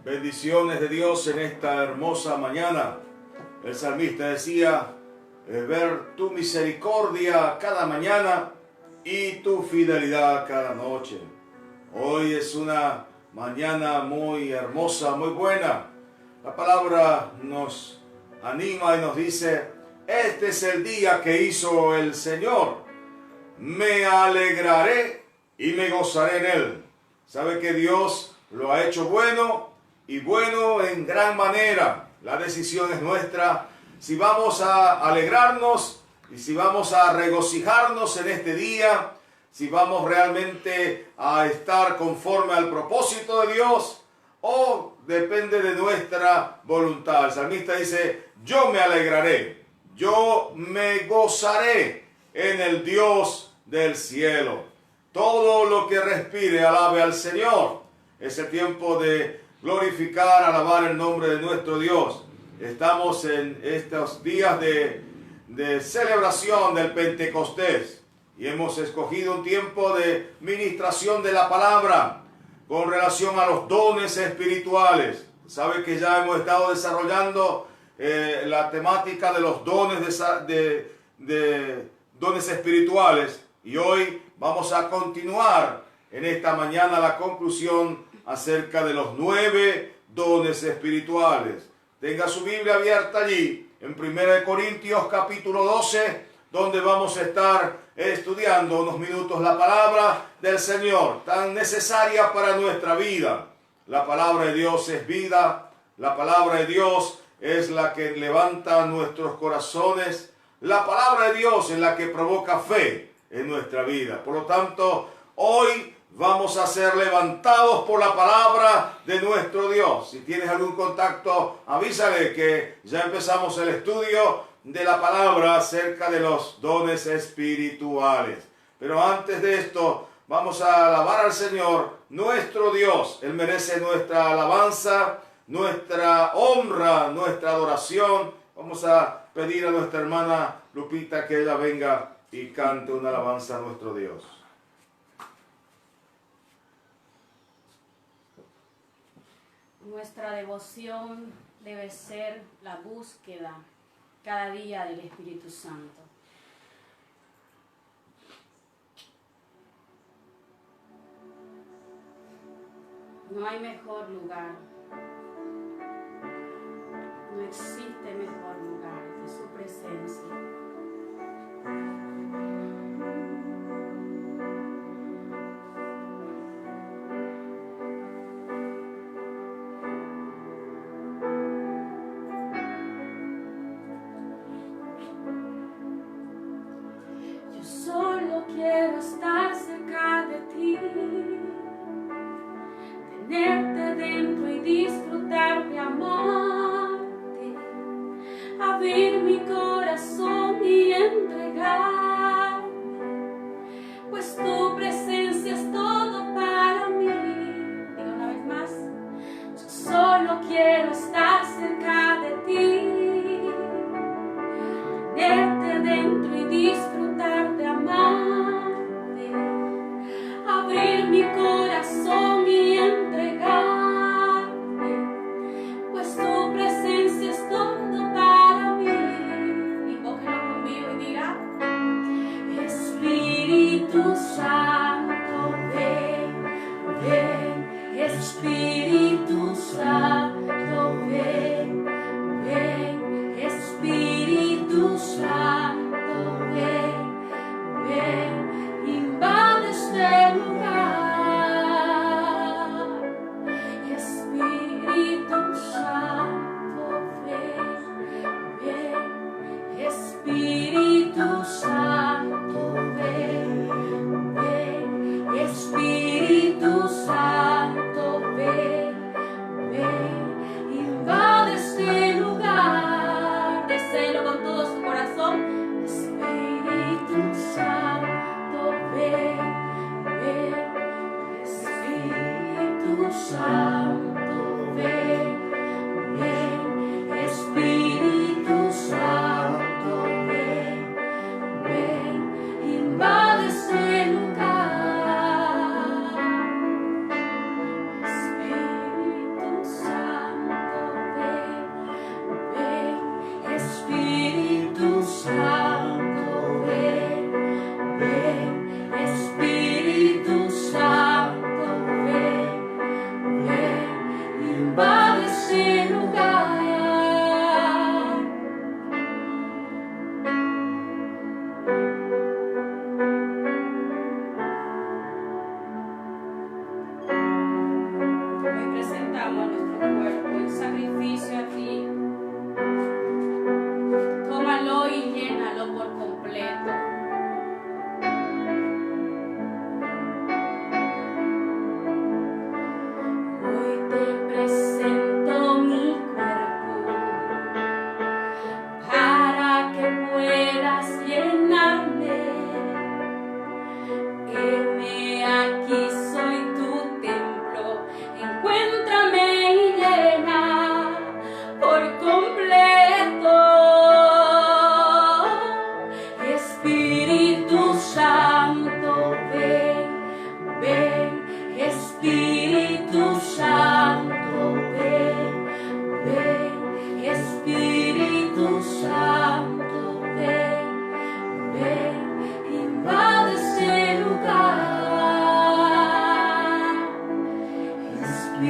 Bendiciones de Dios en esta hermosa mañana. El salmista decía, ver tu misericordia cada mañana y tu fidelidad cada noche. Hoy es una mañana muy hermosa, muy buena. La palabra nos anima y nos dice, este es el día que hizo el Señor. Me alegraré y me gozaré en él. ¿Sabe que Dios lo ha hecho bueno? Y bueno en gran manera. La decisión es nuestra. Si vamos a alegrarnos y si vamos a regocijarnos en este día, si vamos realmente a estar conforme al propósito de Dios, o depende de nuestra voluntad. El salmista dice, yo me alegraré, yo me gozaré en el Dios del cielo. Todo lo que respire alabe al Señor. Es el tiempo de glorificar, alabar el nombre de nuestro Dios. Estamos en estos días de celebración del Pentecostés y hemos escogido un tiempo de ministración de la palabra con relación a los dones espirituales. Sabe que ya hemos estado desarrollando la temática de los dones de dones espirituales y hoy vamos a continuar en esta mañana la conclusión acerca de los 9 dones espirituales. Tenga su Biblia abierta allí en 1 Corintios capítulo 12, donde vamos a estar estudiando unos minutos la palabra del Señor, tan necesaria para nuestra vida. La palabra de Dios es vida, la palabra de Dios es la que levanta nuestros corazones, la palabra de Dios es la que provoca fe en nuestra vida. Por lo tanto, hoy vamos a ser levantados por la palabra de nuestro Dios. Si tienes algún contacto, avísale que ya empezamos el estudio de la palabra acerca de los dones espirituales. Pero antes de esto, vamos a alabar al Señor, nuestro Dios. Él merece nuestra alabanza, nuestra honra, nuestra adoración. Vamos a pedir a nuestra hermana Lupita que ella venga y cante una alabanza a nuestro Dios. Nuestra devoción debe ser la búsqueda cada día del Espíritu Santo. No hay mejor lugar, no existe mejor lugar que su presencia. Quiero estar cerca de ti, tenerte dentro y disfrutar de amarte, abrir mi corazón y entregarme, pues tu presencia es todo para mí. Diga una vez más, yo solo quiero estar cerca de ti, tenerte dentro y disfrutar de amarte, abrir mi corazón y entregarme, pues tu presencia es todo para mí. Invóquenlo conmigo y diga, Espíritu Santo, ven, ven, Espíritu Santo, ven.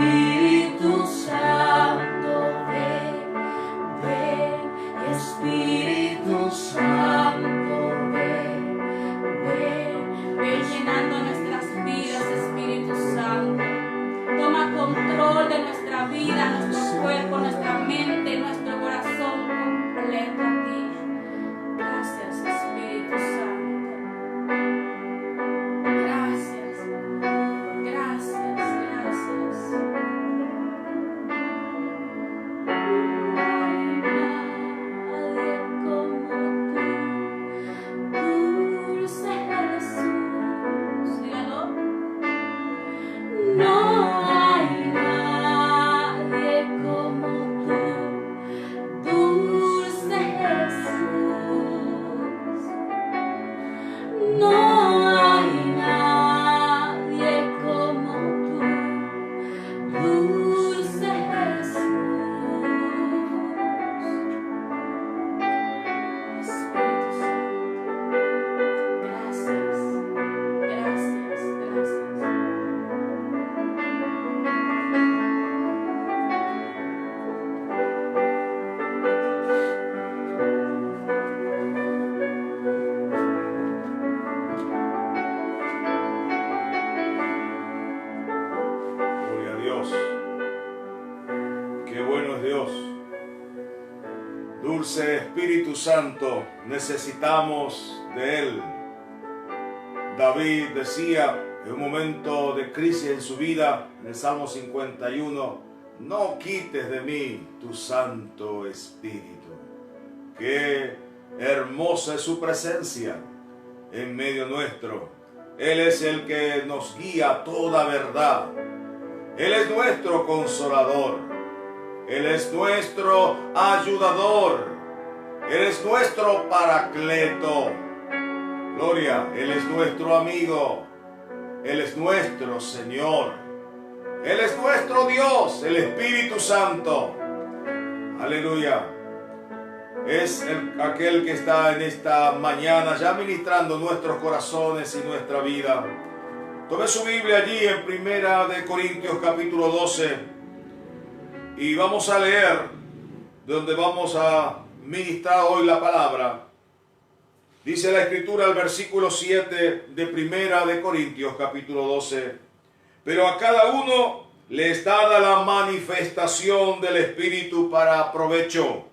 Espíritu Santo, ven, ven, Espíritu Santo, ven, ven, ven llenando nuestras vidas, Espíritu Santo. Toma control de nuestra vida, nuestro cuerpo, nuestra mente, nuestro corazón completo a ti. Gracias, Espíritu Santo. Gracias, gracias, gracias. No hay nadie como tú, dulce Jesús. Dígalo. No hay nadie como tú, dulce Jesús. No hay nadie como tú, dulce Jesús. Espíritu Santo, gracias, gracias, gracias. Gloria a Dios. Qué bueno es Dios. Dulce Espíritu Santo, necesitamos de Él. David decía en un momento de crisis en su vida, en el Salmo 51, no quites de mí tu Santo Espíritu. Qué hermosa es su presencia en medio nuestro. Él es el que nos guía a toda verdad. Él es nuestro consolador. Él es nuestro ayudador. Él es nuestro paracleto. Gloria, Él es nuestro amigo. Él es nuestro Señor. Él es nuestro Dios, el Espíritu Santo. Aleluya. Es aquel que está en esta mañana ya ministrando nuestros corazones y nuestra vida. Tome su Biblia allí en 1 Corintios capítulo 12 y vamos a leer donde vamos a ministrar hoy la palabra. Dice la Escritura, el versículo 7 de 1 Corintios capítulo 12. Pero a cada uno le es dada la manifestación del Espíritu para provecho,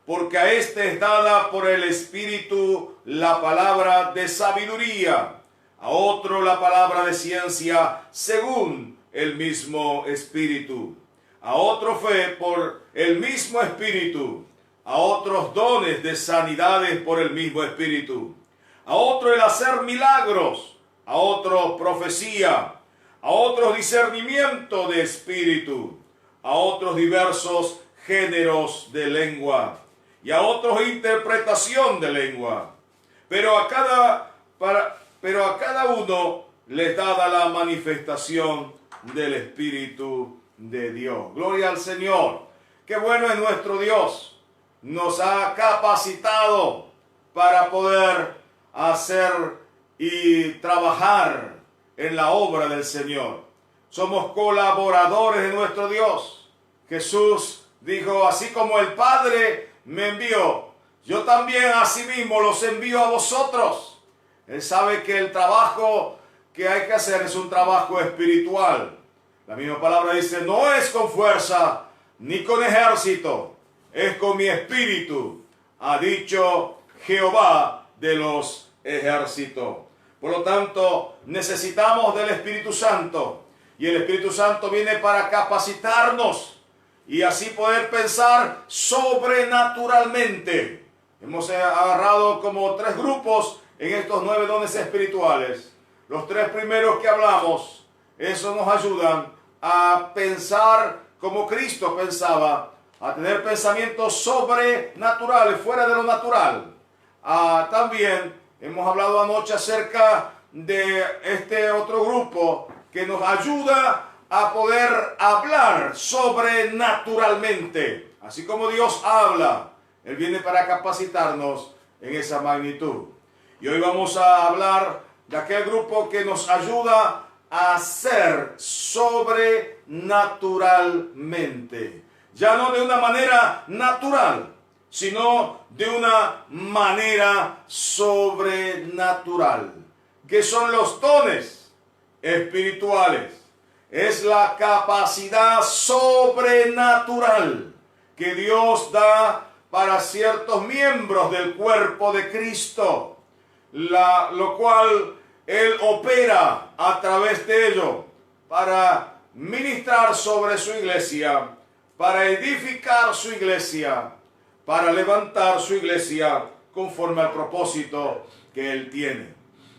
porque a este es dada por el Espíritu la palabra de sabiduría, a otro la palabra de ciencia según el mismo Espíritu, a otro fe por el mismo Espíritu, a otros dones de sanidades por el mismo Espíritu, a otro el hacer milagros, a otros profecía, a otros discernimiento de espíritu, a otros diversos géneros de lengua y a otros interpretación de lengua. Pero a cada uno les dada la manifestación del Espíritu de Dios. Gloria al Señor. Qué bueno es nuestro Dios. Nos ha capacitado para poder hacer y trabajar en la obra del Señor. Somos colaboradores de nuestro Dios. Jesús dijo, así como el Padre me envió, yo también asimismo los envío a vosotros. Él sabe que el trabajo que hay que hacer es un trabajo espiritual. La misma palabra dice, no es con fuerza ni con ejército, es con mi espíritu, ha dicho Jehová de los ejércitos. Por lo tanto, necesitamos del Espíritu Santo. Y el Espíritu Santo viene para capacitarnos y así poder pensar sobrenaturalmente. Hemos agarrado como 3 grupos en estos 9 dones espirituales. Los 3 primeros que hablamos, eso nos ayudan a pensar como Cristo pensaba, a tener pensamientos sobrenaturales, fuera de lo natural. También hemos hablado anoche acerca de este otro grupo que nos ayuda a poder hablar sobrenaturalmente. Así como Dios habla, Él viene para capacitarnos en esa magnitud. Y hoy vamos a hablar de aquel grupo que nos ayuda a ser sobrenaturalmente naturalmente. Ya no de una manera natural, sino de una manera sobrenatural. ¿Qué son los dones espirituales? Es la capacidad sobrenatural que Dios da para ciertos miembros del cuerpo de Cristo, lo cual Él opera a través de ello para ministrar sobre su iglesia, para edificar su iglesia, para levantar su iglesia conforme al propósito que Él tiene.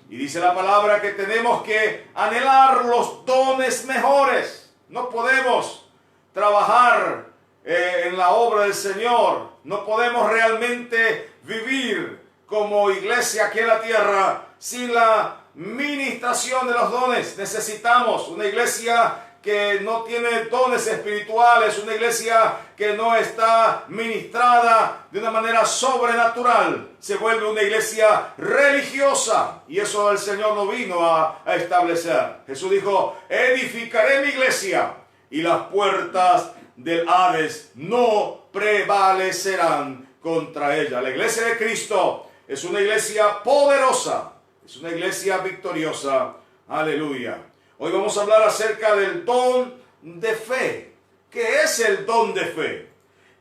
Y dice la palabra que tenemos que anhelar los dones mejores. No podemos trabajar en la obra del Señor. No podemos realmente vivir como iglesia aquí en la tierra sin la ministración de los dones. Necesitamos una iglesia que no tiene dones espirituales, una iglesia que no está ministrada de una manera sobrenatural, se vuelve una iglesia religiosa, y eso el Señor no vino a establecer. Jesús dijo: edificaré mi iglesia y las puertas del Hades no prevalecerán contra ella. La iglesia de Cristo es una iglesia poderosa, es una iglesia victoriosa. Aleluya. Hoy vamos a hablar acerca del don de fe. ¿Qué es el don de fe?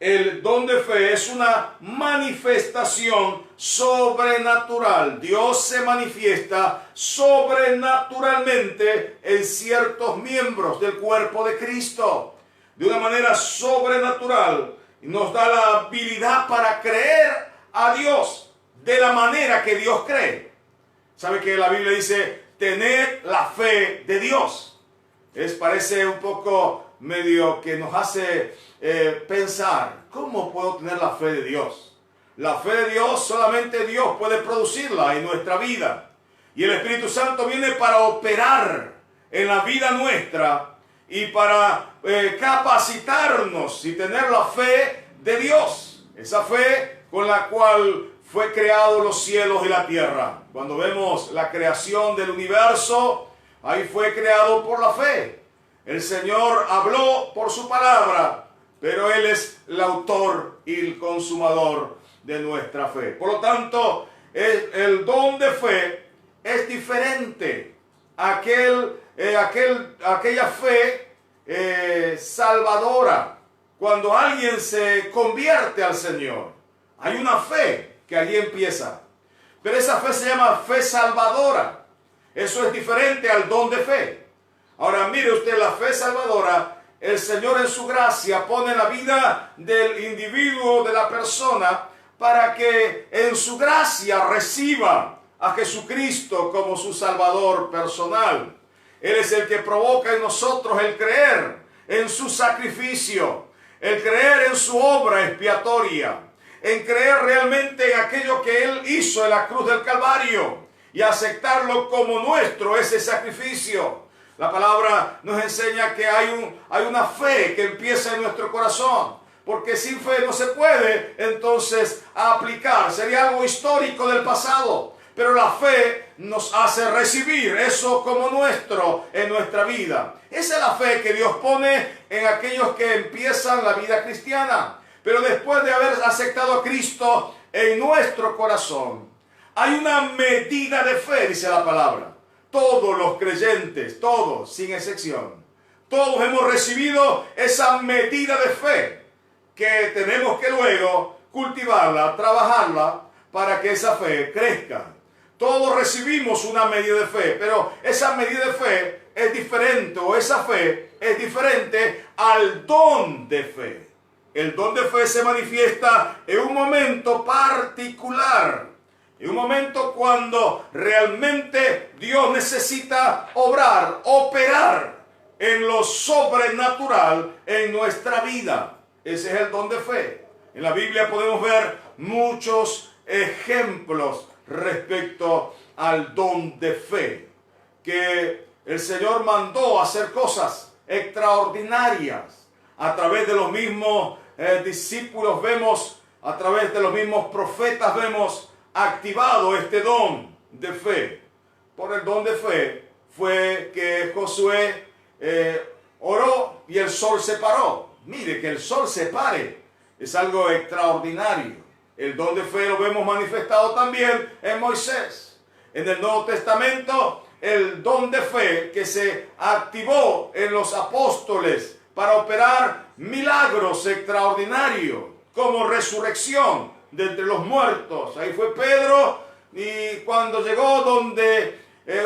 El don de fe es una manifestación sobrenatural. Dios se manifiesta sobrenaturalmente en ciertos miembros del cuerpo de Cristo. De una manera sobrenatural. Nos da la habilidad para creer a Dios de la manera que Dios cree. ¿Sabe que la Biblia dice: tened la fe de Dios? Parece un poco medio que nos hace pensar, ¿cómo puedo tener la fe de Dios? La fe de Dios solamente Dios puede producirla en nuestra vida. Y el Espíritu Santo viene para operar en la vida nuestra y para capacitarnos y tener la fe de Dios. Esa fe con la cual fue creado los cielos y la tierra. Cuando vemos la creación del universo, ahí fue creado por la fe. El Señor habló por su palabra, pero Él es el autor y el consumador de nuestra fe. Por lo tanto, el don de fe es diferente a aquella fe salvadora. Cuando alguien se convierte al Señor, hay una fe que allí empieza. Pero esa fe se llama fe salvadora. Eso es diferente al don de fe. Ahora mire usted, la fe salvadora, el Señor en su gracia pone en la vida del individuo, de la persona, para que en su gracia reciba a Jesucristo como su Salvador personal. Él es el que provoca en nosotros el creer en su sacrificio, el creer en su obra expiatoria, en creer realmente en aquello que Él hizo en la cruz del Calvario y aceptarlo como nuestro, ese sacrificio. La palabra nos enseña que hay una fe que empieza en nuestro corazón, porque sin fe no se puede entonces aplicar, sería algo histórico del pasado, pero la fe nos hace recibir eso como nuestro en nuestra vida. Esa es la fe que Dios pone en aquellos que empiezan la vida cristiana. Pero después de haber aceptado a Cristo en nuestro corazón, hay una medida de fe, dice la palabra. Todos los creyentes, todos, sin excepción, todos hemos recibido esa medida de fe que tenemos que luego cultivarla, trabajarla para que esa fe crezca. Todos recibimos una medida de fe, pero esa medida de fe es diferente, o esa fe es diferente al don de fe. El don de fe se manifiesta en un momento particular, en un momento cuando realmente Dios necesita obrar, operar en lo sobrenatural en nuestra vida. Ese es el don de fe. En la Biblia podemos ver muchos ejemplos respecto al don de fe, que el Señor mandó hacer cosas extraordinarias. A través de los mismos discípulos vemos, a través de los mismos profetas vemos activado este don de fe. Por el don de fe fue que Josué oró y el sol se paró. Mire, que el sol se pare es algo extraordinario. El don de fe lo vemos manifestado también en Moisés. En el Nuevo Testamento, el don de fe que se activó en los apóstoles para operar milagros extraordinarios, como resurrección de entre los muertos. Ahí fue Pedro, y cuando llegó donde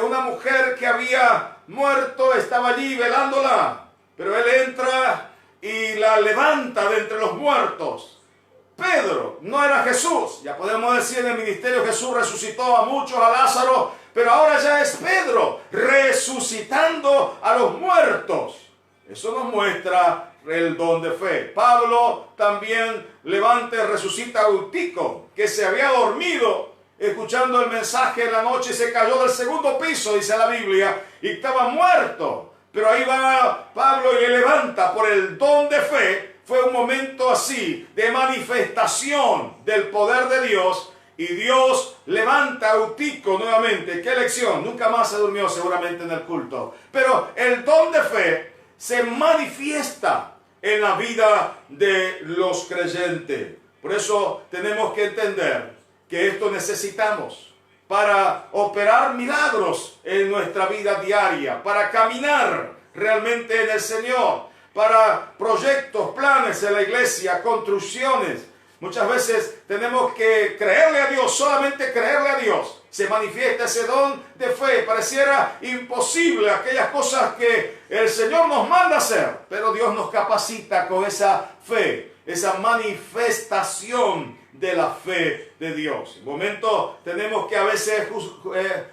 una mujer que había muerto estaba allí velándola, pero él entra y la levanta de entre los muertos. Pedro no era Jesús. Ya podemos decir, en el ministerio Jesús resucitó a muchos, a Lázaro, pero ahora ya es Pedro resucitando a los muertos. Eso nos muestra el don de fe. Pablo también levanta y resucita a Eutico, que se había dormido escuchando el mensaje en la noche y se cayó del segundo piso, dice la Biblia, y estaba muerto. Pero ahí va Pablo y le levanta por el don de fe. Fue un momento así de manifestación del poder de Dios, y Dios levanta a Eutico nuevamente. ¡Qué lección! Nunca más se durmió seguramente en el culto. Pero el don de fe se manifiesta en la vida de los creyentes. Por eso tenemos que entender que esto necesitamos para operar milagros en nuestra vida diaria, para caminar realmente en el Señor, para proyectos, planes en la iglesia, construcciones. Muchas veces tenemos que creerle a Dios, solamente creerle a Dios. Se manifiesta ese don de fe. Pareciera imposible aquellas cosas que el Señor nos manda hacer, pero Dios nos capacita con esa fe, esa manifestación de la fe de Dios. En momentos tenemos que a veces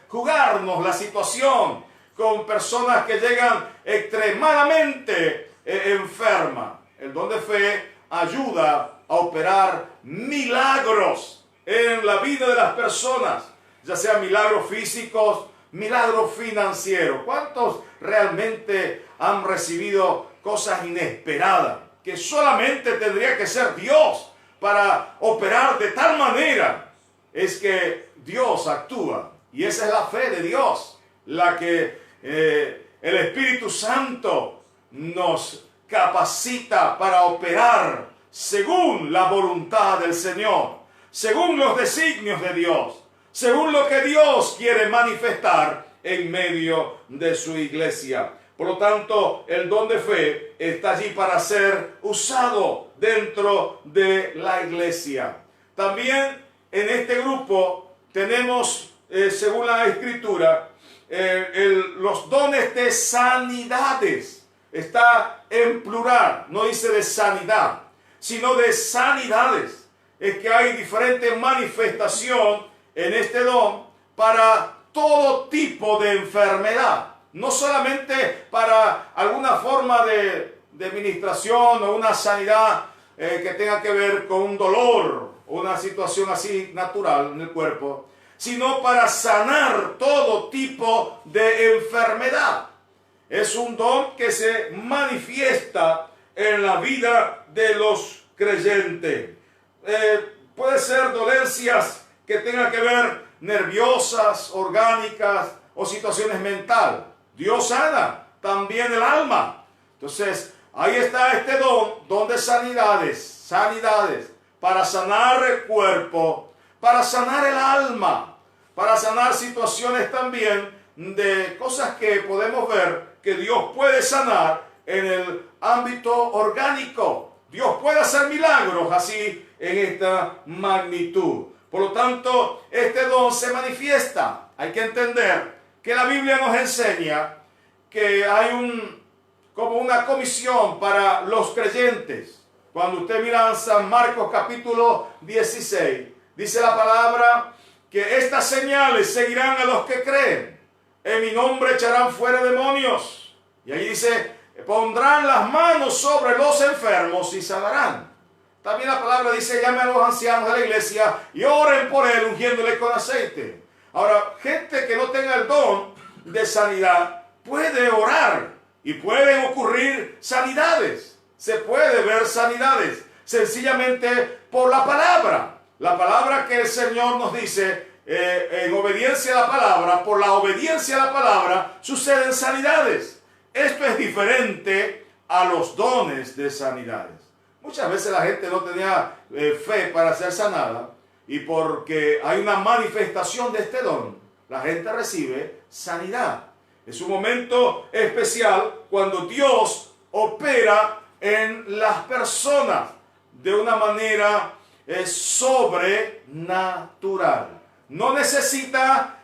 jugarnos la situación con personas que llegan extremadamente enfermas. El don de fe ayuda a operar milagros en la vida de las personas, ya sean milagros físicos, milagros financieros. ¿Cuántos realmente han recibido cosas inesperadas que solamente tendría que ser Dios para operar de tal manera? Es que Dios actúa, y esa es la fe de Dios, la que el Espíritu Santo nos capacita para operar según la voluntad del Señor, según los designios de Dios, según lo que Dios quiere manifestar en medio de su iglesia. Por lo tanto, el don de fe está allí para ser usado dentro de la iglesia. También en este grupo tenemos, según la Escritura, los dones de sanidades. Está en plural, no dice de sanidad, sino de sanidades. Es que hay diferente manifestación en este don para todo tipo de enfermedad. No solamente para alguna forma de administración o una sanidad que tenga que ver con un dolor o una situación así natural en el cuerpo, sino para sanar todo tipo de enfermedad. Es un don que se manifiesta en la vida de los creyentes. Puede ser dolencias que tengan que ver nerviosas, orgánicas o situaciones mentales. Dios sana también el alma. Entonces, ahí está este don de sanidades, para sanar el cuerpo, para sanar el alma, para sanar situaciones también de cosas que podemos ver que Dios puede sanar en el ámbito orgánico. Dios puede hacer milagros así en esta magnitud. Por lo tanto, este don se manifiesta. Hay que entender que la Biblia nos enseña que hay como una comisión para los creyentes. Cuando usted mira en San Marcos capítulo 16, dice la palabra que estas señales seguirán a los que creen. En mi nombre echarán fuera demonios. Y ahí dice, pondrán las manos sobre los enfermos y sanarán. También la palabra dice, llamen a los ancianos de la iglesia y oren por él, ungiéndole con aceite. Ahora, gente que no tenga el don de sanidad puede orar y pueden ocurrir sanidades. Se puede ver sanidades sencillamente por la palabra. La palabra que el Señor nos dice, en obediencia a la palabra, por la obediencia a la palabra, suceden sanidades. Esto es diferente a los dones de sanidades. Muchas veces la gente no tenía fe para ser sanada, y porque hay una manifestación de este don, la gente recibe sanidad. Es un momento especial cuando Dios opera en las personas de una manera sobrenatural. No necesita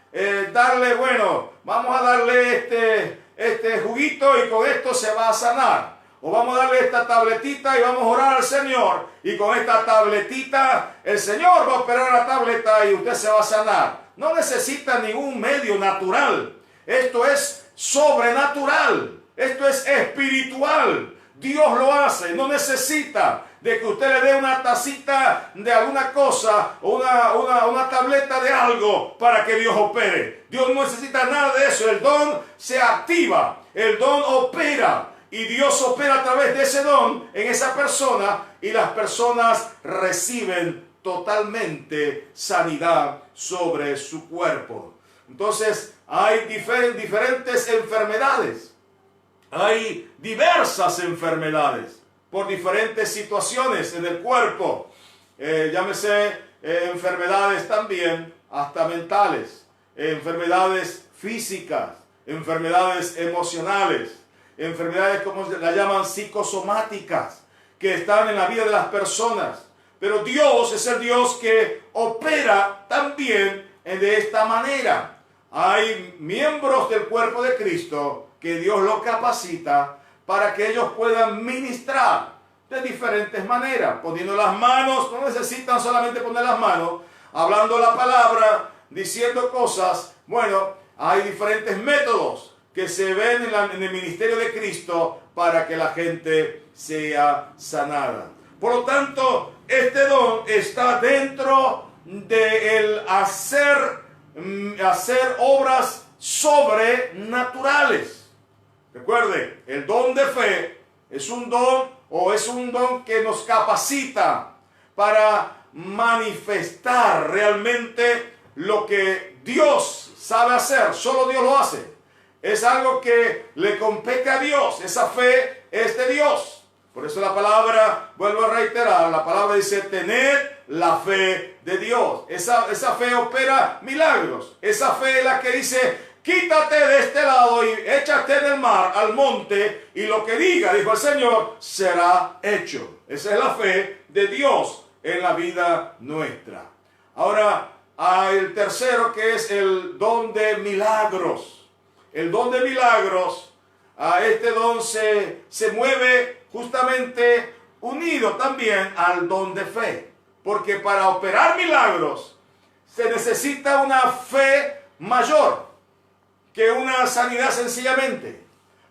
darle, bueno, vamos a darle este juguito y con esto se va a sanar. O vamos a darle esta tabletita y vamos a orar al Señor. Y con esta tabletita el Señor va a operar la tableta y usted se va a sanar. No necesita ningún medio natural. Esto es sobrenatural. Esto es espiritual. Dios lo hace. No necesita de que usted le dé una tacita de alguna cosa o una tableta de algo para que Dios opere. Dios no necesita nada de eso. El don se activa. El don opera. Y Dios opera a través de ese don en esa persona, y las personas reciben totalmente sanidad sobre su cuerpo. Entonces hay diferentes enfermedades. Hay diversas enfermedades por diferentes situaciones en el cuerpo. Llámese enfermedades también hasta mentales, enfermedades físicas, enfermedades emocionales, enfermedades como la llaman psicosomáticas, que están en la vida de las personas. Pero Dios es el Dios que opera también de esta manera. Hay miembros del cuerpo de Cristo que Dios los capacita para que ellos puedan ministrar de diferentes maneras, poniendo las manos. No necesitan solamente poner las manos, hablando la palabra, diciendo cosas. Bueno, hay diferentes métodos que se ven en el ministerio de Cristo para que la gente sea sanada. Por lo tanto, este don está dentro del hacer obras sobrenaturales. Recuerde, el don de fe es un don que nos capacita para manifestar realmente lo que Dios sabe hacer. Solo Dios lo hace. Es algo que le compete a Dios. Esa fe es de Dios. Por eso la palabra, vuelvo a reiterar, la palabra dice: tener la fe de Dios. Esa fe opera milagros. Esa fe es la que dice: quítate de este lado y échate en el mar, al monte, y lo que diga, dijo el Señor, será hecho. Esa es la fe de Dios en la vida nuestra. Ahora, hay el tercero, que es el don de milagros. El don de milagros, este don se mueve justamente unido también al don de fe. Porque para operar milagros se necesita una fe mayor que una sanidad sencillamente.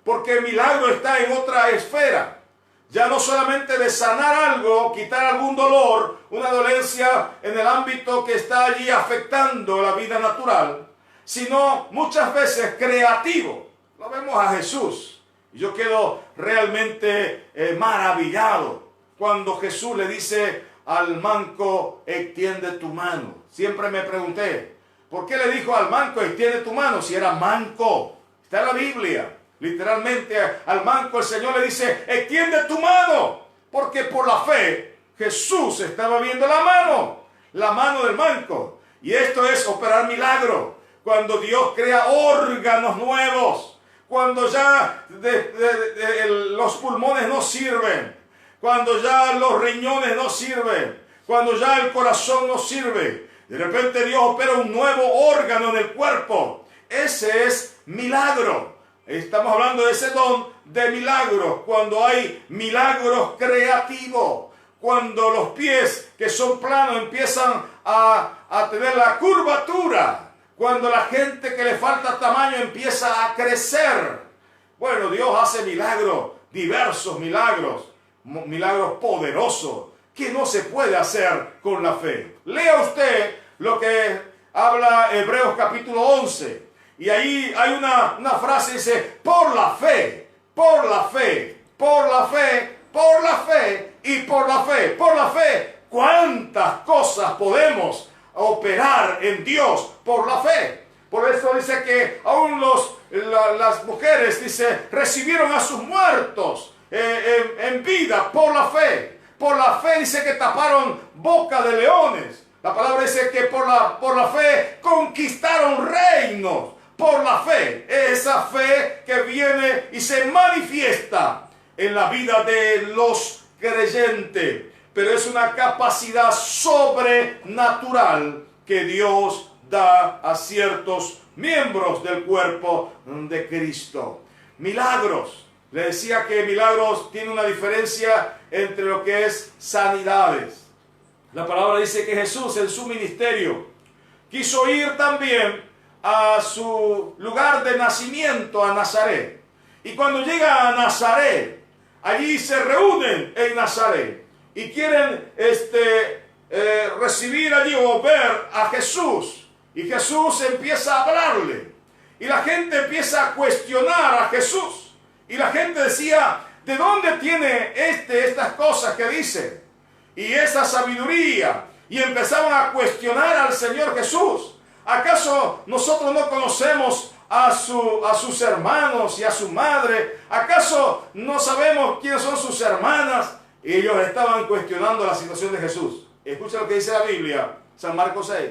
Porque el milagro está en otra esfera. Ya no solamente de sanar algo, quitar algún dolor, una dolencia en el ámbito que está allí afectando la vida natural, sino muchas veces creativo. Lo vemos a Jesús. Y yo quedo realmente maravillado cuando Jesús le dice al manco: extiende tu mano. Siempre me pregunté, ¿por qué le dijo al manco: extiende tu mano, si era manco? Está en la Biblia. Literalmente al manco el Señor le dice: extiende tu mano. Porque por la fe Jesús estaba viendo la mano del manco. Y esto es operar milagro. Cuando Dios crea órganos nuevos, cuando ya los pulmones no sirven, cuando ya los riñones no sirven, cuando ya el corazón no sirve, de repente Dios opera un nuevo órgano en el cuerpo. Ese es milagro. Estamos hablando de ese don de milagros, cuando hay milagros creativos, cuando los pies que son planos empiezan a tener la curvatura, cuando la gente que le falta tamaño empieza a crecer. Bueno, Dios hace milagros, diversos milagros poderosos, que no se puede hacer con la fe. Lea usted lo que habla Hebreos capítulo 11. Y ahí hay una frase que dice: por la fe, por la fe, por la fe, por la fe y por la fe. Por la fe, ¿cuántas cosas podemos operar en Dios por la fe? Por eso dice que aún los las mujeres, dice, recibieron a sus muertos en vida por la fe. Por la fe dice que taparon boca de leones. La palabra dice que por la fe conquistaron reinos. Por la fe, esa fe que viene y se manifiesta en la vida de los creyentes. Pero es una capacidad sobrenatural que Dios da a ciertos miembros del cuerpo de Cristo. Milagros. Le decía que milagros tiene una diferencia entre lo que es sanidades. La palabra dice que Jesús en su ministerio quiso ir también a su lugar de nacimiento, a Nazaret. Y cuando llega a Nazaret, allí se reúnen en Nazaret y quieren recibir allí o ver a Jesús. Y Jesús empieza a hablarle. Y la gente empieza a cuestionar a Jesús. Y la gente decía, ¿de dónde tiene estas cosas que dice? Y esa sabiduría. Y empezaron a cuestionar al Señor Jesús. ¿Acaso nosotros no conocemos a sus hermanos y a su madre? ¿Acaso no sabemos quiénes son sus hermanas? Y ellos estaban cuestionando la situación de Jesús. Escucha lo que dice la Biblia, San Marcos 6.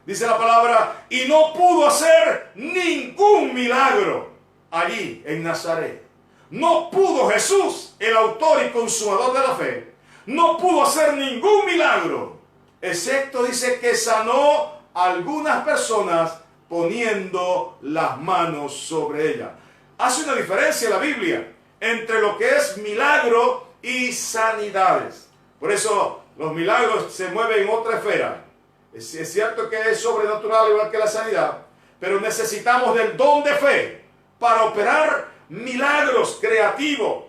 Dice la palabra, y no pudo hacer ningún milagro allí en Nazaret. No pudo Jesús, el autor y consumador de la fe, no pudo hacer ningún milagro, excepto dice que sanó a algunas personas poniendo las manos sobre ellas. Hace una diferencia la Biblia entre lo que es milagro y sanidades. Por eso los milagros se mueven en otra esfera. Es cierto que es sobrenatural igual que la sanidad, pero necesitamos del don de fe para operar milagros creativos.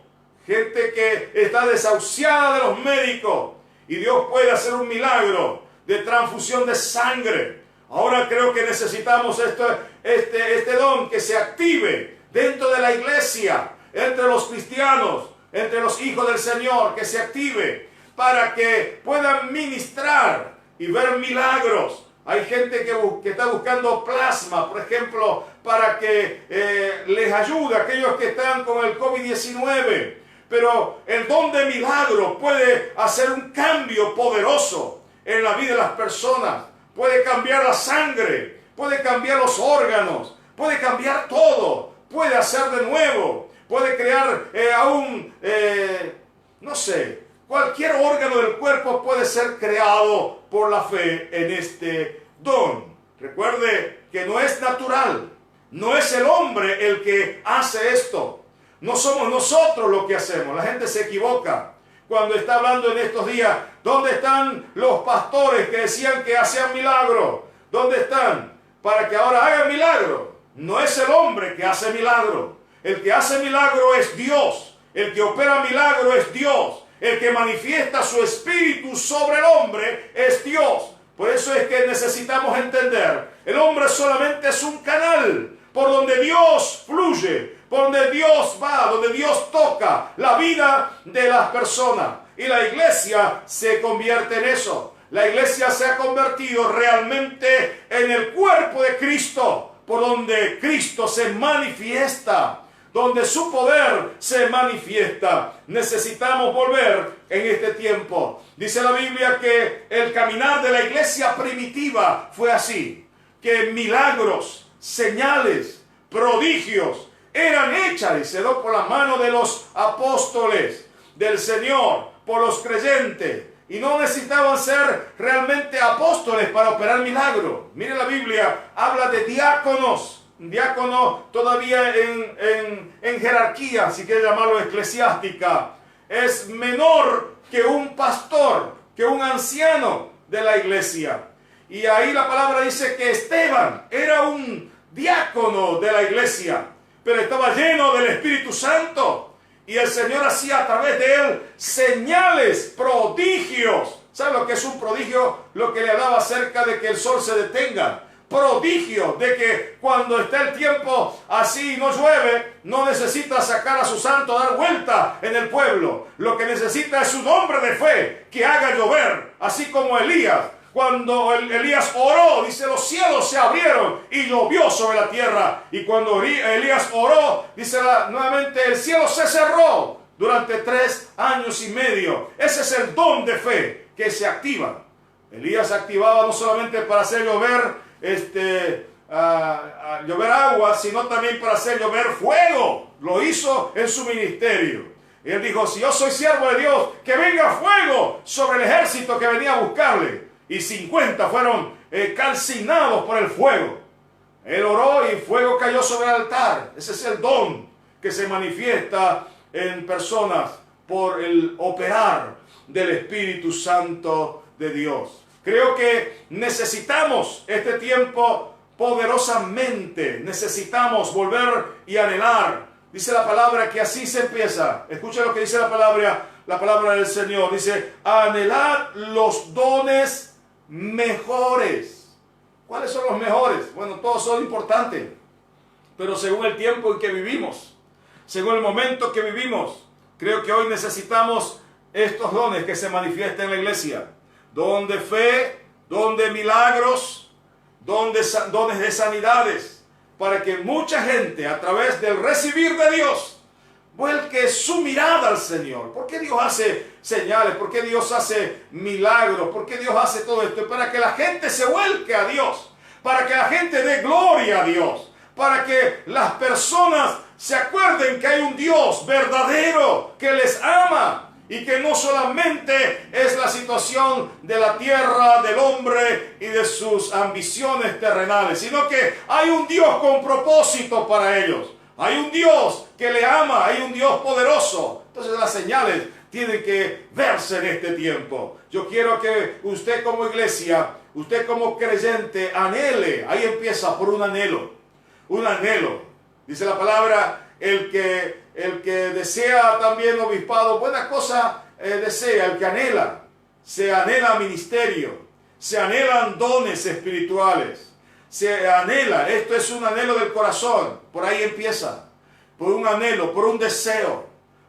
Gente que está desahuciada de los médicos y Dios puede hacer un milagro de transfusión de sangre. Ahora creo que necesitamos este don que se active dentro de la iglesia, entre los cristianos, entre los hijos del Señor, que se active para que puedan ministrar y ver milagros. Hay gente que está buscando plasma, por ejemplo, para que les ayude a aquellos que están con el COVID-19. Pero el don de milagro puede hacer un cambio poderoso en la vida de las personas. Puede cambiar la sangre, puede cambiar los órganos, puede cambiar todo. Puede hacer de nuevo, puede crear cualquier órgano del cuerpo puede ser creado por la fe en este don. Recuerde que no es natural, no es el hombre el que hace esto. No somos nosotros los que hacemos. La gente se equivoca cuando está hablando en estos días. ¿Dónde están los pastores que decían que hacían milagros? ¿Dónde están? Para que ahora hagan milagros. No es el hombre que hace milagro. El que hace milagro es Dios. El que opera milagro es Dios. El que manifiesta su espíritu sobre el hombre es Dios. Por eso es que necesitamos entender. El hombre solamente es un canal por donde Dios fluye, por donde Dios va, donde Dios toca la vida de las personas. Y la iglesia se convierte en eso. La iglesia se ha convertido realmente en el cuerpo de Cristo, por donde Cristo se manifiesta, donde su poder se manifiesta. Necesitamos volver en este tiempo. Dice la Biblia que el caminar de la iglesia primitiva fue así, que milagros, señales, prodigios eran hechas, dice, por la mano de los apóstoles del Señor, por los creyentes. Y no necesitaban ser realmente apóstoles para operar milagros. Mire, la Biblia habla de diáconos. Un diácono todavía en jerarquía, si quiere llamarlo eclesiástica, es menor que un pastor, que un anciano de la iglesia. Y ahí la palabra dice que Esteban era un diácono de la iglesia, pero estaba lleno del Espíritu Santo. Y el Señor hacía a través de él señales, prodigios. ¿Sabe lo que es un prodigio? Lo que le hablaba acerca de que el sol se detenga. Prodigio de que cuando está el tiempo así y no llueve, no necesita sacar a su santo a dar vuelta en el pueblo. Lo que necesita es un hombre de fe que haga llover, así como Elías cuando Elías oró, dice, los cielos se abrieron y llovió sobre la tierra. Y cuando Elías oró, dice nuevamente, el cielo se cerró durante 3 años y medio. Ese es el don de fe que se activa. Elías activaba no solamente para hacer llover, llover agua, sino también para hacer llover fuego. Lo hizo en su ministerio. Y él dijo, si yo soy siervo de Dios, que venga fuego sobre el ejército que venía a buscarle. Y 50 fueron calcinados por el fuego. Él oró y fuego cayó sobre el altar. Ese es el don que se manifiesta en personas por el operar del Espíritu Santo de Dios. Creo que necesitamos este tiempo poderosamente. Necesitamos volver y anhelar. Dice la palabra que así se empieza. Escucha lo que dice la palabra del Señor. Dice, anhelad los dones mejores. ¿Cuáles son los mejores? Bueno, todos son importantes. Pero según el tiempo en que vivimos, según el momento que vivimos, creo que hoy necesitamos estos dones que se manifiestan en la iglesia. Don de fe, don de milagros, dones de sanidades, para que mucha gente a través del recibir de Dios vuelque su mirada al Señor. ¿Por qué Dios hace señales? ¿Por qué Dios hace milagros? ¿Por qué Dios hace todo esto? Para que la gente se vuelque a Dios, para que la gente dé gloria a Dios, para que las personas se acuerden que hay un Dios verdadero que les ama. Y que no solamente es la situación de la tierra, del hombre y de sus ambiciones terrenales, sino que hay un Dios con propósito para ellos. Hay un Dios que le ama, hay un Dios poderoso. Entonces las señales tienen que verse en este tiempo. Yo quiero que usted como iglesia, usted como creyente, anhele. Ahí empieza por un anhelo. Un anhelo. Dice la palabra, el que desea también obispado, buena cosa desea, el que anhela. Se anhela ministerio, se anhelan dones espirituales, se anhela, esto es un anhelo del corazón, por ahí empieza, por un anhelo, por un deseo,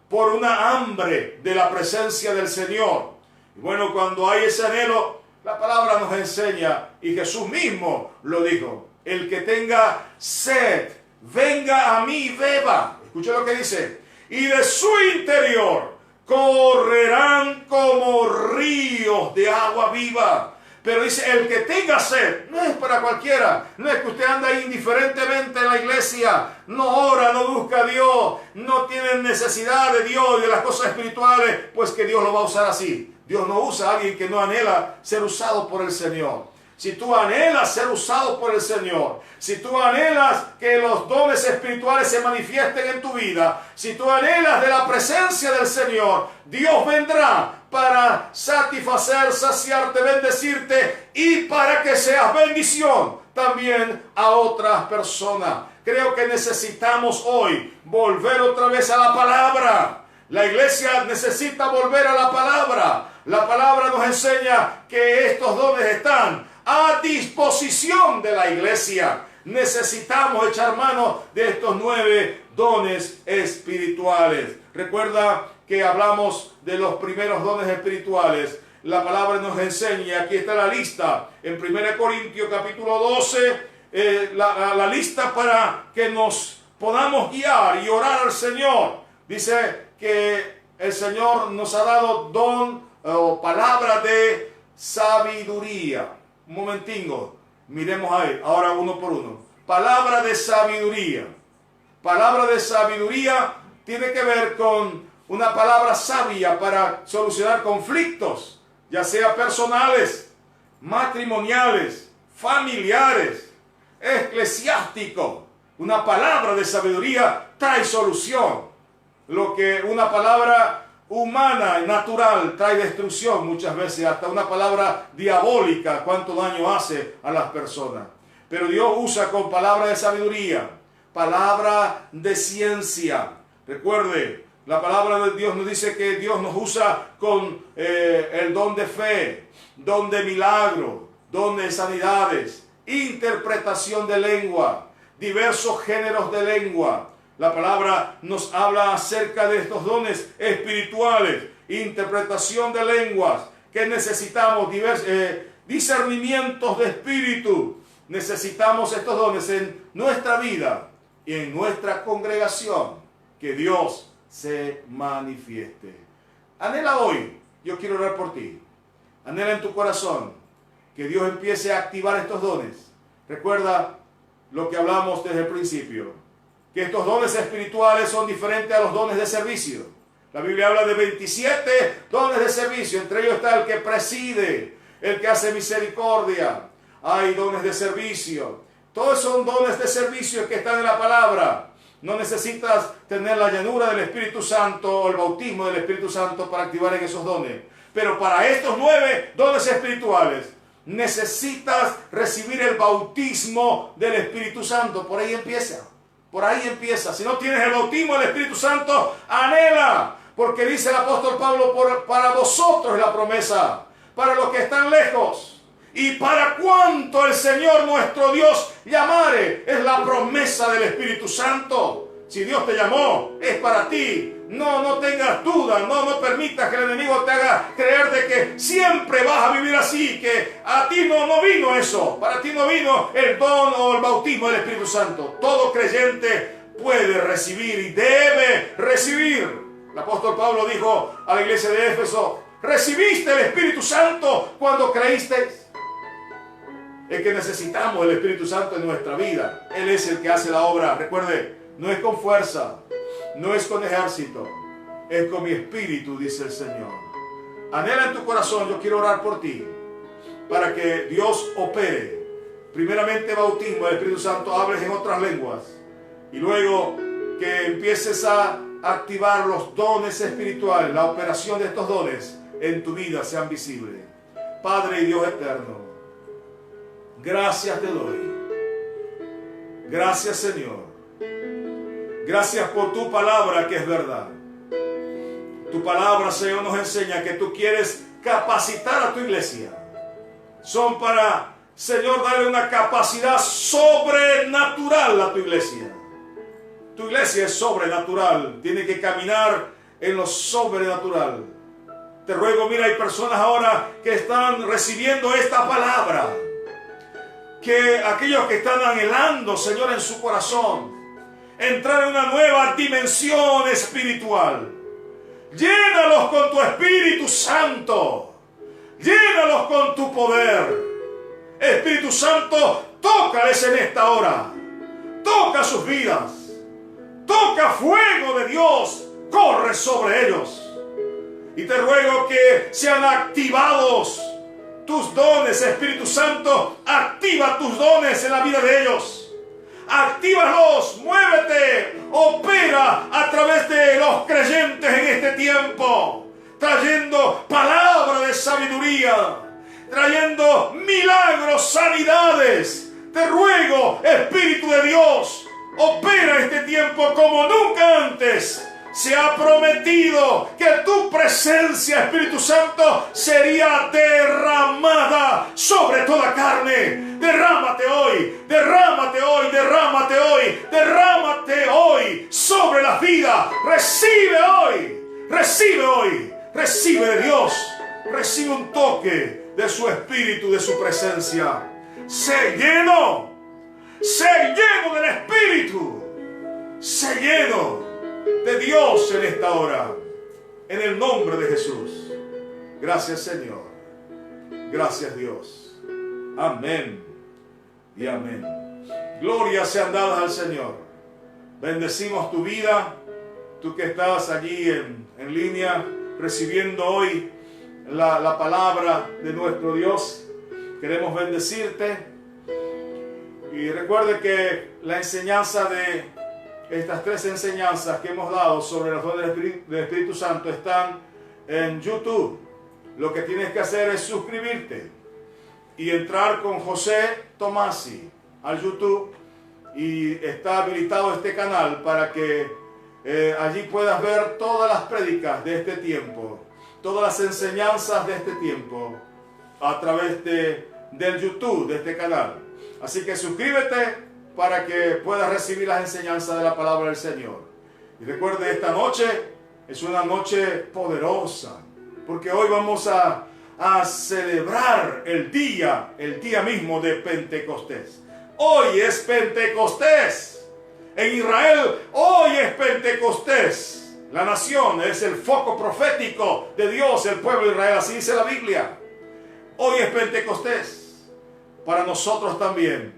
por una hambre de la presencia del Señor. Y bueno, cuando hay ese anhelo, la palabra nos enseña, y Jesús mismo lo dijo, el que tenga sed, venga a mí y beba. Escucha lo que dice, y de su interior correrán como ríos de agua viva. Pero dice, el que tenga sed, no es para cualquiera, no es que usted anda indiferentemente en la iglesia, no ora, no busca a Dios, no tiene necesidad de Dios y de las cosas espirituales, pues que Dios lo va a usar así. Dios no usa a alguien que no anhela ser usado por el Señor. Si tú anhelas ser usado por el Señor, si tú anhelas que los dones espirituales se manifiesten en tu vida, si tú anhelas de la presencia del Señor, Dios vendrá para satisfacer, saciarte, bendecirte y para que seas bendición también a otras personas. Creo que necesitamos hoy volver otra vez a la palabra. La iglesia necesita volver a la palabra. La palabra nos enseña que estos dones están a disposición de la iglesia. Necesitamos echar mano de estos 9 dones espirituales. Recuerda que hablamos de los primeros dones espirituales. La palabra nos enseña, aquí está la lista, en 1 Corintios capítulo 12, la lista para que nos podamos guiar y orar al Señor. Dice que el Señor nos ha dado don o palabra de sabiduría. Un momentingo, miremos ahí, ahora uno por uno. Palabra de sabiduría. Palabra de sabiduría tiene que ver con una palabra sabia para solucionar conflictos, ya sea personales, matrimoniales, familiares, eclesiásticos. Una palabra de sabiduría trae solución. Lo que una palabra humana y natural trae destrucción muchas veces, hasta una palabra diabólica, cuánto daño hace a las personas. Pero Dios usa con palabra de sabiduría, palabra de ciencia. Recuerde, la palabra de Dios nos dice que Dios nos usa con el don de fe, don de milagro, don de sanidades, interpretación de lengua, diversos géneros de lengua. La palabra nos habla acerca de estos dones espirituales, interpretación de lenguas, que necesitamos discernimientos de espíritu. Necesitamos estos dones en nuestra vida y en nuestra congregación, que Dios se manifieste. Anhela hoy, yo quiero orar por ti. Anhela en tu corazón que Dios empiece a activar estos dones. Recuerda lo que hablamos desde el principio, que estos dones espirituales son diferentes a los dones de servicio. La Biblia habla de 27 dones de servicio, entre ellos está el que preside, el que hace misericordia. Hay dones de servicio. Todos son dones de servicio que están en la palabra. No necesitas tener la llenura del Espíritu Santo o el bautismo del Espíritu Santo para activar en esos dones. Pero para estos 9 dones espirituales necesitas recibir el bautismo del Espíritu Santo. Por ahí empieza. Por ahí empieza. Si no tienes el bautismo del Espíritu Santo, anhela. Porque dice el apóstol Pablo, para vosotros es la promesa, para los que están lejos. Y para cuanto el Señor nuestro Dios llamare, es la promesa del Espíritu Santo. Si Dios te llamó, es para ti. No tengas duda, no permitas que el enemigo te haga creer de que siempre vas a vivir así, que a ti no vino eso. Para ti no vino el don o el bautismo del Espíritu Santo. Todo creyente puede recibir y debe recibir. El apóstol Pablo dijo a la iglesia de Éfeso, recibiste el Espíritu Santo cuando creísteis. Es que necesitamos el Espíritu Santo en nuestra vida. Él es el que hace la obra. Recuerde, no es con fuerza, no es con ejército, es con mi espíritu, dice el Señor. Anhela en tu corazón, yo quiero orar por ti, para que Dios opere. Primeramente bautismo del Espíritu Santo, hables en otras lenguas. Y luego que empieces a activar los dones espirituales, la operación de estos dones en tu vida sean visibles. Padre y Dios eterno, gracias te doy. Gracias, Señor. Gracias por tu palabra que es verdad. Tu palabra, Señor, nos enseña que tú quieres capacitar a tu iglesia. Son para, Señor, darle una capacidad sobrenatural a tu iglesia. Tu iglesia es sobrenatural. Tiene que caminar en lo sobrenatural. Te ruego, mira, hay personas ahora que están recibiendo esta palabra. Que aquellos que están anhelando, Señor, en su corazón, entrar en una nueva dimensión espiritual. Llénalos con tu Espíritu Santo. Llénalos con tu poder. Espíritu Santo, tócales en esta hora. Toca sus vidas. Toca fuego de Dios. Corre sobre ellos. Y te ruego que sean activados tus dones, Espíritu Santo. Activa tus dones en la vida de ellos. Actívalos, muévete, opera a través de los creyentes en este tiempo, trayendo palabra de sabiduría, trayendo milagros, sanidades. Te ruego, Espíritu de Dios, opera este tiempo como nunca antes. Se ha prometido que tu presencia, Espíritu Santo, sería derramada sobre toda carne. Derrámate hoy, derrámate hoy, derrámate hoy, derrámate hoy sobre la vida. Recibe hoy, recibe hoy, recibe de Dios, recibe un toque de su Espíritu, de su presencia. Sé lleno del Espíritu, sé lleno de Dios en esta hora, en el nombre de Jesús. Gracias, Señor. Gracias, Dios. Amén y amén. Glorias sean dadas al Señor. Bendecimos tu vida, tú que estás allí en línea recibiendo hoy la palabra de nuestro Dios. Queremos bendecirte. Y recuerde que la enseñanza de estas 3 enseñanzas que hemos dado sobre los dones del Espíritu Santo están en YouTube. Lo que tienes que hacer es suscribirte y entrar con José Tomasi al YouTube, y está habilitado este canal para que allí puedas ver todas las prédicas de este tiempo, todas las enseñanzas de este tiempo a través del YouTube de este canal. Así que suscríbete para que puedas recibir las enseñanzas de la palabra del Señor. Y recuerde, esta noche es una noche poderosa, porque hoy vamos a a celebrar el día mismo de Pentecostés. Hoy es Pentecostés. En Israel, hoy es Pentecostés. La nación es el foco profético de Dios, el pueblo de Israel, así dice la Biblia. Hoy es Pentecostés. Para nosotros también,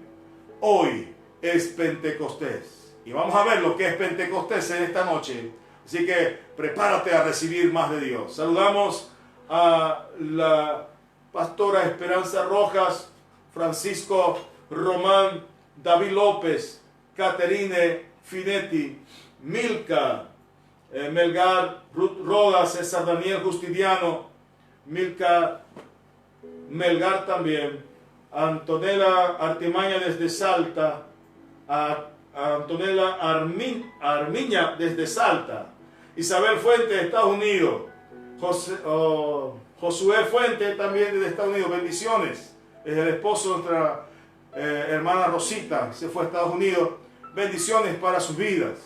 hoy es Pentecostés. Y vamos a ver lo que es Pentecostés en esta noche. Así que prepárate a recibir más de Dios. Saludamos a la pastora Esperanza Rojas, Francisco Román, David López, Caterine Finetti, Milka, Melgar Rodas, César Daniel Justiniano, Milka Melgar también, Antonella Artimaña desde Salta, Antonella Armiña desde Salta, Isabel Fuente de Estados Unidos, Josué Fuente también desde Estados Unidos, bendiciones, es el esposo de nuestra hermana Rosita, se fue a Estados Unidos, bendiciones para sus vidas.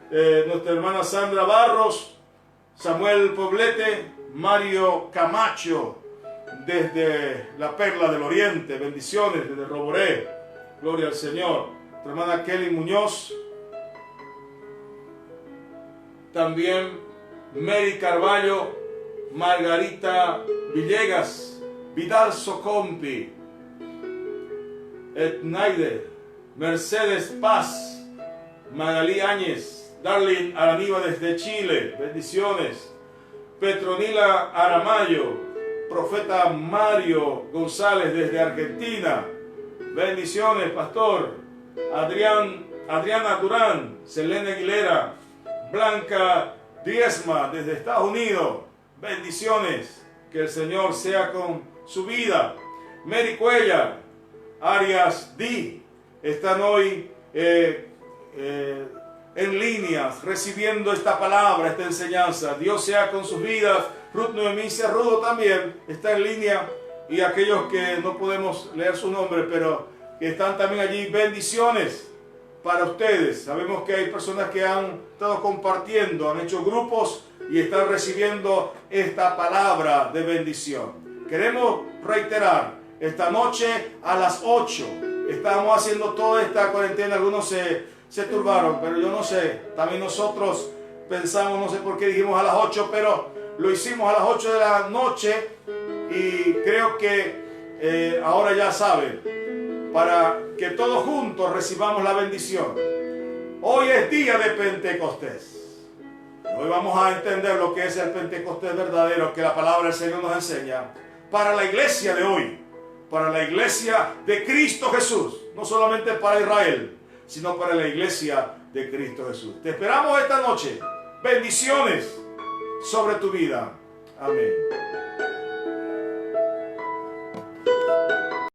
Nuestra hermana Sandra Barros, Samuel Poblete, Mario Camacho desde la Perla del Oriente, bendiciones desde Roboré, gloria al Señor. Nuestra hermana Kelly Muñoz, también Mary Carballo, Margarita Villegas, Vidal Socompi, Etnaide, Mercedes Paz, Magalí Áñez, Darlene Araniva desde Chile, bendiciones. Petronila Aramayo, Profeta Mario González desde Argentina, bendiciones, pastor. Adriana Durán, Selene Aguilera, Blanca Diezma desde Estados Unidos, bendiciones, que el Señor sea con su vida. Mary Cuellar, Arias D, están hoy en líneas recibiendo esta palabra, esta enseñanza. Dios sea con sus vidas. Ruth Noemí Cerrudo también está en línea, y aquellos que no podemos leer su nombre, pero que están también allí, bendiciones para ustedes. Sabemos que hay personas que han estado compartiendo, han hecho grupos y están recibiendo esta palabra de bendición. Queremos reiterar, esta noche a las 8 estamos haciendo toda esta cuarentena. Algunos se turbaron, pero yo no sé, también nosotros pensamos, no sé por qué dijimos a las 8, pero lo hicimos a las 8 de la noche, y creo que ahora ya saben, para que todos juntos recibamos la bendición. Hoy es día de Pentecostés. Hoy vamos a entender lo que es el Pentecostés verdadero, que la palabra del Señor nos enseña, para la iglesia de hoy, para la iglesia de Cristo Jesús, no solamente para Israel, sino para la iglesia de Cristo Jesús. Te esperamos esta noche. Bendiciones sobre tu vida. Amén.